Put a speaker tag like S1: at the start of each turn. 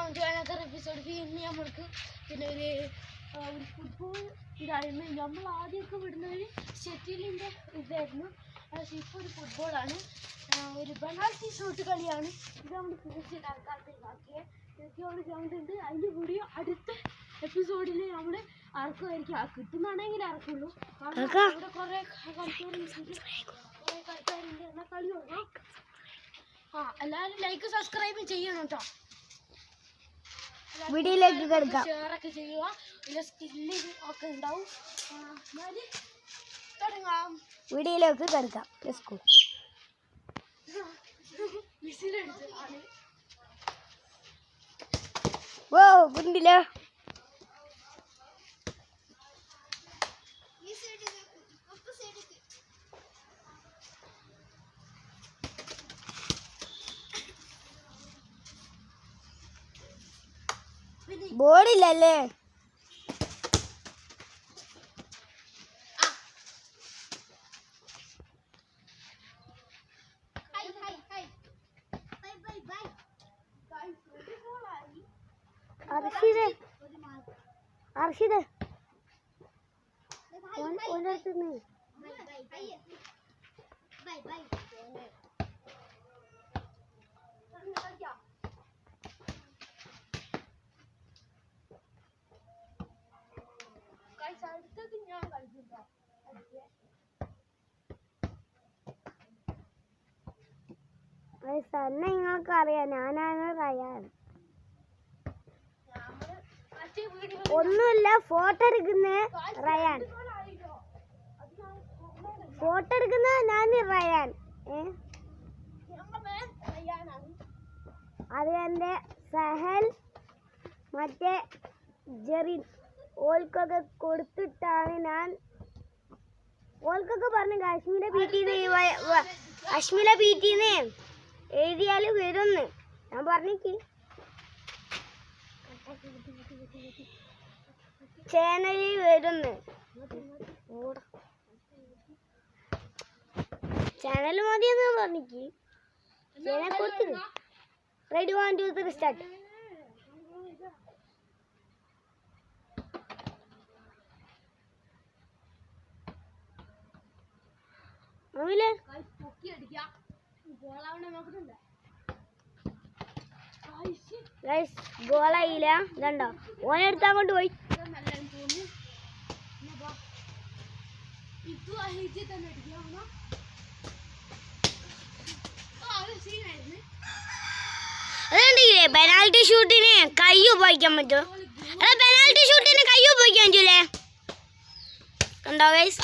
S1: another episode. പിന്നെ നമ്മൾക്ക് പിന്നെ ഒരു ഫുട്ബോൾ ഇതായിരുന്നു. നമ്മൾ ആദ്യമൊക്കെ വിടുന്നൊരു ഷട്ടിലിൻ്റെ ഇതായിരുന്നു. പക്ഷേ ഇപ്പോൾ ഒരു ഫുട്ബോളാണ്. ഒരു പെനാൽറ്റി ഷൂട്ട് കളിയാണ്. ഇത് നമ്മൾ തീർച്ചയായിട്ടും ഇതൊക്കെയുള്ള ഗ്രൗണ്ട് ഉണ്ട്. അതിൻ്റെ കൂടി അടുത്ത എപ്പിസോഡിൽ നമ്മൾ ആർക്കുമായിരിക്കും കിട്ടുന്നാണെങ്കിൽ ആർക്കുള്ളൂ. കാരണം ഇവിടെ കുറേ കളിക്കാരുണ്ട്. എന്നാൽ കളി തുടങ്ങാം. എല്ലാവരും ലൈക്ക് സബ്സ്ക്രൈബ് ചെയ്യണം കേട്ടോ.
S2: വീഡിയോയിലേക്ക് കിടക്കാം,
S1: ഷെയറൊക്കെ ചെയ്യുക. പിന്നെ സ്കില്ല് ഒക്കെ ഉണ്ടാവും. തുടങ്ങാം.
S2: വീഡിയോയിലേക്ക് കിടക്കാം.
S1: വിസിലടിച്ച്
S2: ഓ കുണ്ടില്ല. ബോർഡില്ലല്ലേ? അർഷിദ്
S1: അടുത്തത് ഞാൻ കളിച്ചിട്ടോ.
S2: തന്നെ നിങ്ങൾക്ക് അറിയാം, ഞാനാണ് റയാൻ. ഒന്നുമില്ല, ഫോട്ടോ എടുക്കുന്ന റയാൻ. ഫോട്ടോ എടുക്കുന്ന ഞാൻ റയാൻ. അത് എൻ്റെ സഹൽ മറ്റേ ജെറിൻ ഓൽക്കൊക്കെ കൊടുത്തിട്ടാണ് ഞാൻ. ഓൽക്കൊക്കെ പറഞ്ഞു അശ്മില പീറ്റിന്ന് എഴുതിയാൽ വരുമെന്ന് ഞാൻ പറഞ്ഞിക്ക്. ചാനലിൽ വരുന്ന്. ചാനൽ മതിയെന്ന് പറഞ്ഞിക്ക്. ചാനൽ കൊടുത്തില്ല. Ready 1 2 3 start. ഗോളായില്ല. ഇതുണ്ടോ ഓനെടുത്ത് അങ്ങോട്ട് പോയി. അതുകൊണ്ടില്ലേ പെനാൽറ്റി ഷൂട്ടിന് കൈ ഉപയോഗിക്കാൻ പറ്റുമോ? പെനാൽറ്റി ഷൂട്ടിന് കൈ ഉപയോഗിക്കാൻ പറ്റൂലേ? കണ്ടോ ഗൈസ്?